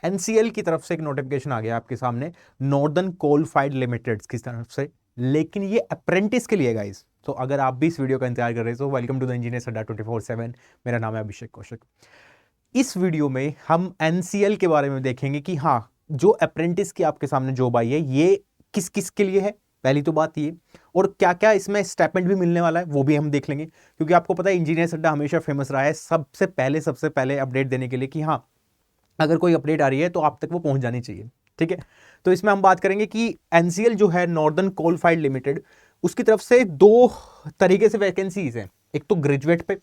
NCL की तरफ से एक नोटिफिकेशन आ गया आपके सामने, नॉर्दर्न कोलफाइड लिमिटेड की तरफ से, लेकिन ये अप्रेंटिस के लिए गाइस। तो अगर आप भी इस वीडियो का इंतजार कर रहे हैं तो welcome to the engineers Adda 24/7। मेरा नाम है अभिषेक कौशिक। इस वीडियो में हम एनसीएल के बारे में देखेंगे कि हाँ, जो अप्रेंटिस की आपके सामने जॉब आई है ये किस किस के लिए है, पहली तो बात ये, और क्या क्या इसमें स्टाइपेंड भी मिलने वाला है वो भी हम देख लेंगे। क्योंकि आपको पता है इंजीनियर्स अड्डा हमेशा फेमस रहा है सबसे पहले अपडेट देने के लिए कि हाँ, अगर कोई अपडेट आ रही है तो आप तक वो पहुंच जानी चाहिए। ठीक है, तो इसमें हम बात करेंगे कि एनसीएल जो है नॉर्दर्न कोलफाइड लिमिटेड, उसकी तरफ से दो तरीके से वैकेंसीज हैं, एक तो ग्रेजुएट पे,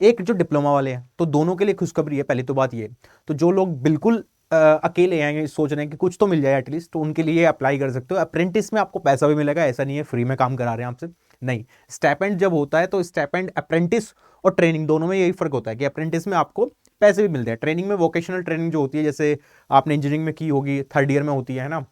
एक जो डिप्लोमा वाले हैं। तो दोनों के लिए खुशखबरी है, पहली तो बात ये। तो जो लोग बिल्कुल अकेले आएंगे, सोच रहे हैं कि कुछ तो मिल जाए एटलीस्ट, तो उनके लिए अप्लाई कर सकते हो। अप्रेंटिस में आपको पैसा भी मिलेगा, ऐसा नहीं है फ्री में काम करा रहे हैं आपसे, नहीं। स्टाइपेंड जब होता है तो स्टाइपेंड अप्रेंटिस और ट्रेनिंग दोनों में यही फर्क होता है कि अप्रेंटिस में आपको पैसे भी मिलते हैं, ट्रेनिंग में वोकेशनल ट्रेनिंग जो होती है, जैसे आपने इंजीनियरिंग में की होगी, थर्ड ईयर में होती है ना,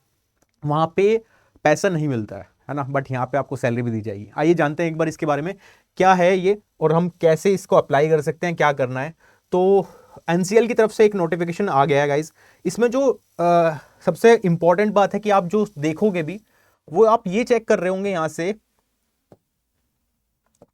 वहां पे पैसा नहीं मिलता है ना, बट यहाँ पे आपको सैलरी भी दी जाएगी। आइए जानते हैं एक बार इसके बारे में क्या है ये, और हम कैसे इसको अप्लाई कर सकते हैं, क्या करना है। तो एनसीएल की तरफ से एक नोटिफिकेशन आ गया है गाइस। इसमें जो सबसे इंपॉर्टेंट बात है कि आप जो देखोगे भी, वो आप ये चेक कर रहे होंगे यहां से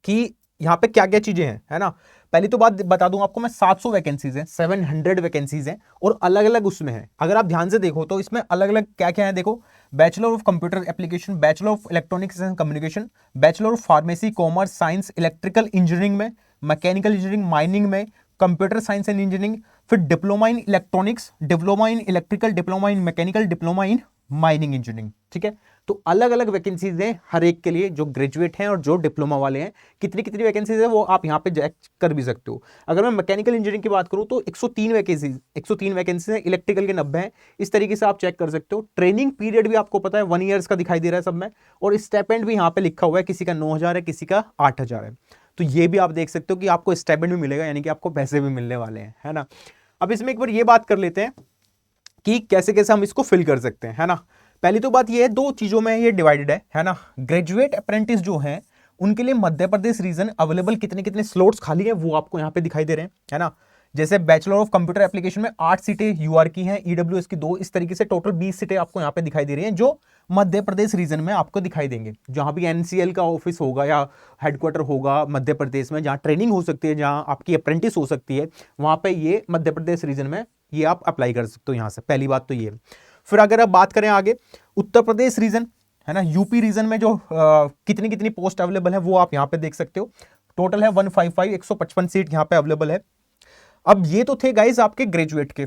कि यहाँ पे क्या क्या चीजें हैं, है ना। पहली तो बात बता दूं आपको मैं, 700 वैकेंसीज हैं, 700 वैकेंसीज हैं, और अलग अलग उसमें है। अगर आप ध्यान से देखो तो इसमें अलग अलग क्या क्या है, देखो, bachelor of computer application, bachelor of electronics and communication, bachelor of pharmacy, commerce, science, electrical engineering में, मैकेनिकल इंजीनियरिंग, माइनिंग में, कंप्यूटर साइंस एंड इंजीनियरिंग, फिर diploma in electronics, diploma in electrical, diploma in mechanical, diploma in mining engineering. ठीक है, तो अलग अलग vacancies हैं हर एक के लिए, जो ग्रेजुएट हैं और जो डिप्लोमा वाले हैं। कितनी कितनी वैकेंसीज है वो आप यहाँ पे चेक कर भी सकते हो। अगर मैं मैकेनिकल इंजीनियरिंग की बात करूँ तो 103 वैकेंसीज हैं, इलेक्ट्रिकल के 90 हैं। इस तरीके से आप चेक कर सकते हो। ट्रेनिंग पीरियड भी आपको पता है 1 ईयर्स का दिखाई दे रहा है सब में, और स्टाइपेंड भी यहाँ पे लिखा हुआ है, किसी का 9,000 है, किसी का 8,000 है। तो ये भी आप देख सकते हो कि आपको स्टाइपेंड भी मिलेगा, यानी कि आपको पैसे भी मिलने वाले हैं, है ना। अब इसमें एक बार ये बात कर लेते हैं कि कैसे कैसे हम इसको फिल कर सकते हैं, है ना। पहली तो बात ये है, दो चीजों में ये डिवाइडेड है ना। ग्रेजुएट अप्रेंटिस जो है उनके लिए मध्य प्रदेश रीजन अवेलेबल कितने कितने स्लॉट्स खाली हैं वो आपको यहाँ पे दिखाई दे रहे हैं, है ना। जैसे बैचलर ऑफ कंप्यूटर एप्लीकेशन में 8 सीटें यूआर की हैं, ईडब्ल्यूएस की 2, इस तरीके से टोटल 20 सीटें आपको यहाँ पे दिखाई दे रही हैं, जो मध्य प्रदेश रीजन में आपको दिखाई देंगे। जहां भी एनसीएल का ऑफिस होगा या हेडक्वार्टर होगा मध्य प्रदेश में, जहां ट्रेनिंग हो सकती है, जहां आपकी अप्रेंटिस हो सकती है, वहां पे ये मध्य प्रदेश रीजन में ये आप अप्लाई कर सकते हो यहाँ से। पहली बात तो ये। फिर अगर आप बात करें आगे, उत्तर प्रदेश रीजन, है ना, यूपी रीजन में जो कितनी कितनी पोस्ट अवेलेबल है वो आप यहाँ पे देख सकते हो। टोटल है 155, 155 सीट यहाँ पे अवेलेबल है। अब ये तो थे गाइज आपके ग्रेजुएट के,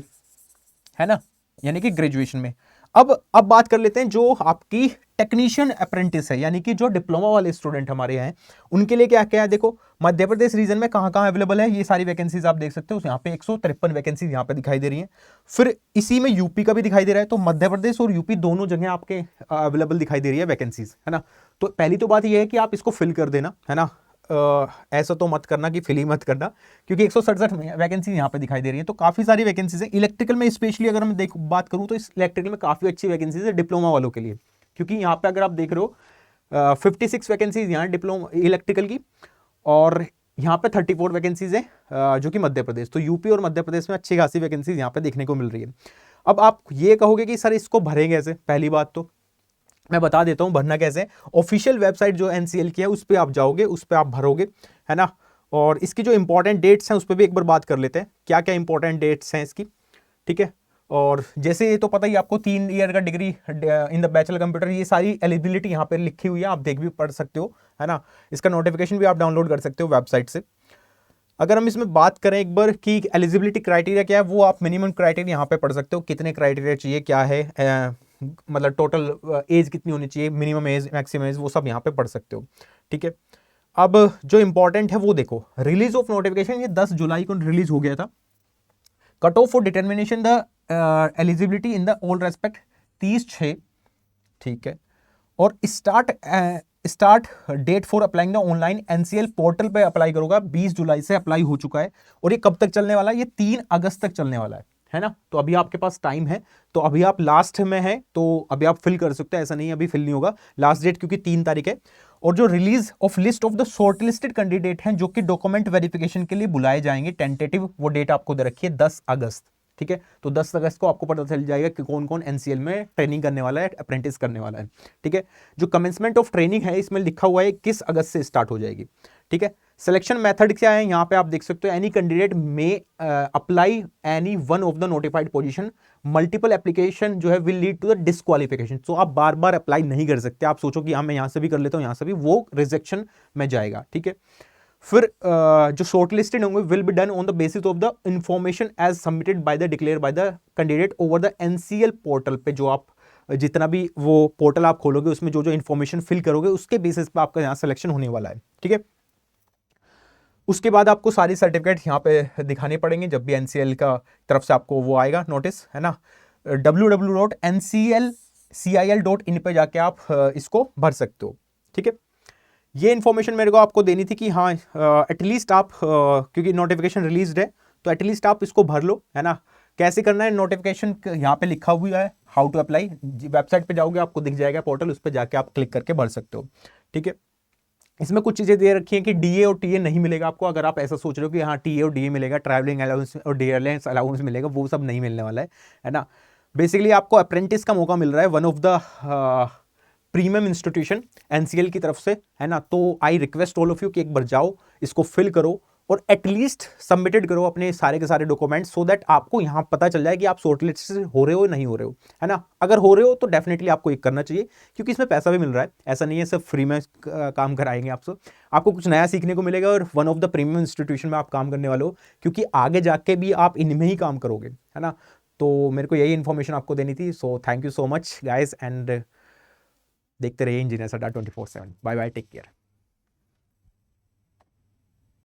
है ना, यानी कि ग्रेजुएशन में। अब बात कर लेते हैं जो आपकी टेक्नीशियन अप्रेंटिस है, यानी कि जो डिप्लोमा वाले स्टूडेंट हमारे हैं, उनके लिए क्या क्या है। देखो, मध्य प्रदेश रीजन में कहां कहां अवेलेबल है, ये सारी वैकेंसीज आप देख सकते हो। यहाँ पे 153 वैकेंसीज यहाँ पे दिखाई दे रही हैं। फिर इसी में यूपी का भी दिखाई दे रहा है, तो मध्य प्रदेश और यूपी दोनों जगह आपके अवेलेबल दिखाई दे रही है वैकेंसीज, है ना। तो पहली तो बात यह है कि आप इसको फिल कर देना, है ना। ऐसा तो मत करना कि फिल ही मत करना, क्योंकि 167 वैकेंसी यहाँ पे दिखाई दे रही है, तो काफी सारी वैकेंसीज है। इलेक्ट्रिकल में स्पेशली अगर मैं बात करूँ तो इस इलेक्ट्रिकल में काफी अच्छी वैकेंसीज है डिप्लोमा वालों के लिए, क्योंकि यहाँ पे अगर आप देख रहे हो 56 वैकेंसीज यहाँ डिप्लोमा इलेक्ट्रिकल की, और यहाँ पे 34 वैकेंसीज है जो कि मध्य प्रदेश। तो यूपी और मध्य प्रदेश में अच्छी खासी वैकेंसीज यहाँ पे देखने को मिल रही है। अब आप ये कहोगे कि सर इसको भरेंगे कैसे, पहली बात तो मैं बता देता हूं भरना कैसे। ऑफिशियल वेबसाइट जो एनसीएल की है उस पर आप जाओगे, उस पर आप भरोगे, है ना। और इसकी जो इंपॉर्टेंट डेट्स हैं उस पर भी एक बार बात कर लेते हैं, क्या क्या इंपॉर्टेंट डेट्स हैं इसकी, ठीक है। और जैसे ये तो पता ही आपको 3 ईयर का degree in the bachelor computer, ये सारी एलिजिबिलिटी यहाँ पे लिखी हुई है, आप देख भी पढ़ सकते हो, है ना। इसका नोटिफिकेशन भी आप डाउनलोड कर सकते हो वेबसाइट से। अगर हम इसमें बात करें एक बार कि एलिजिबिलिटी क्राइटेरिया क्या है, वो आप मिनिमम क्राइटेरिया यहाँ पे पढ़ सकते हो, कितने क्राइटेरिया चाहिए, क्या है, मतलब टोटल एज कितनी होनी चाहिए, मिनिमम एज, मैक्सिमम एज, वो सब यहाँ पे पढ़ सकते हो, ठीक है। अब जो इंपॉर्टेंट है वो देखो, रिलीज ऑफ नोटिफिकेशन ये 10 जुलाई को रिलीज हो गया था। Cut off for determination the eligibility in the all respect 30/6, ठीक है। और start date for applying the online NCL portal पे अप्लाई करोगा, 20 जुलाई से अप्लाई हो चुका है। और ये कब तक चलने वाला है, ये 3 अगस्त तक चलने वाला है ना। तो अभी आपके पास टाइम है, तो अभी आप लास्ट में है, तो अभी आप फिल कर सकते हैं, ऐसा नहीं अभी फिल नहीं होगा, लास्ट डेट क्योंकि 3 तारीख है। और जो release of list of the shortlisted candidate हैं जो कि डॉक्यूमेंट वेरिफिकेशन के लिए बुलाए जाएंगे, टेंटेटिव वो डेट आपको दे रखी है 10 अगस्त, ठीक है। तो 10 अगस्त को आपको पता चल जाएगा कि कौन कौन एनसीएल में ट्रेनिंग करने वाला है, अप्रेंटिस करने वाला है। ठीक है। जो कमेंसमेंट ऑफ ट्रेनिंग है इसमें लिखा हुआ है किस अगस्त से स्टार्ट हो जाएगी। ठीक है। सिलेक्शन मेथड क्या है यहाँ पे आप देख सकते हो, एनी कैंडिडेट में apply any one of the notified position, multiple application जो है will lead to the disqualification. तो आप बार बार अप्लाई नहीं कर सकते, आप सोचो कि हाँ मैं यहाँ से भी कर लेता हूँ यहाँ से भी, वो रिजेक्शन में जाएगा। ठीक है। फिर जो शॉर्ट लिस्टेड होंगे will be done on the basis of the information as submitted by the declare by the candidate over the NCL portal पे। जो आप जितना भी वो पोर्टल आप खोलोगे उसमें जो जो इन्फॉर्मेशन फिल करोगे उसके बेसिस पे आपका यहाँ सिलेक्शन होने वाला है। ठीक है। उसके बाद आपको सारी सर्टिफिकेट यहाँ पे दिखाने पड़ेंगे जब भी एनसीएल का तरफ से आपको वो आएगा नोटिस, है ना। www.nclcil.in पे जाके आप इसको भर सकते हो। ठीक है। ये इन्फॉर्मेशन मेरे को आपको देनी थी कि हाँ एटलीस्ट आप क्योंकि नोटिफिकेशन रिलीज्ड है तो एटलीस्ट आप इसको भर लो, है ना। कैसे करना है, नोटिफिकेशन यहाँ पे लिखा हुआ है हाउ टू अप्लाई, वेबसाइट पे जाओगे आपको दिख जाएगा पोर्टल, उस पर जाके आप क्लिक करके भर सकते हो। ठीक है। इसमें कुछ चीज़ें दे रखी हैं कि डीए और टीए नहीं मिलेगा आपको। अगर आप ऐसा सोच रहे हो कि हाँ टीए और डीए मिलेगा, ट्रैवलिंग अलाउंस और डेयरलाइंस अलाउंस मिलेगा, वो सब नहीं मिलने वाला है ना। बेसिकली आपको अप्रेंटिस का मौका मिल रहा है one of the premium institution NCL की तरफ से, है ना। तो I request all of you कि एक बार जाओ इसको फिल करो और एटलीस्ट सबमिटेड करो अपने सारे के सारे डॉक्यूमेंट्स, सो दैट आपको यहाँ पता चल जाए कि आप शॉर्टलिस्ट हो रहे हो नहीं हो रहे हो, है ना। अगर हो रहे हो तो डेफिनेटली आपको एक करना चाहिए क्योंकि इसमें पैसा भी मिल रहा है, ऐसा नहीं है सब फ्री में काम कराएंगे आपसे। आपको कुछ नया सीखने को मिलेगा और one of the premium institution में आप काम करने वाले हो क्योंकि आगे जाके भी आप इनमें ही काम करोगे, है ना। तो मेरे को यही इन्फॉर्मेशन आपको देनी थी। So thank you so much guys and देखते रहिए Engineers Adda 24/7। Bye bye, take care.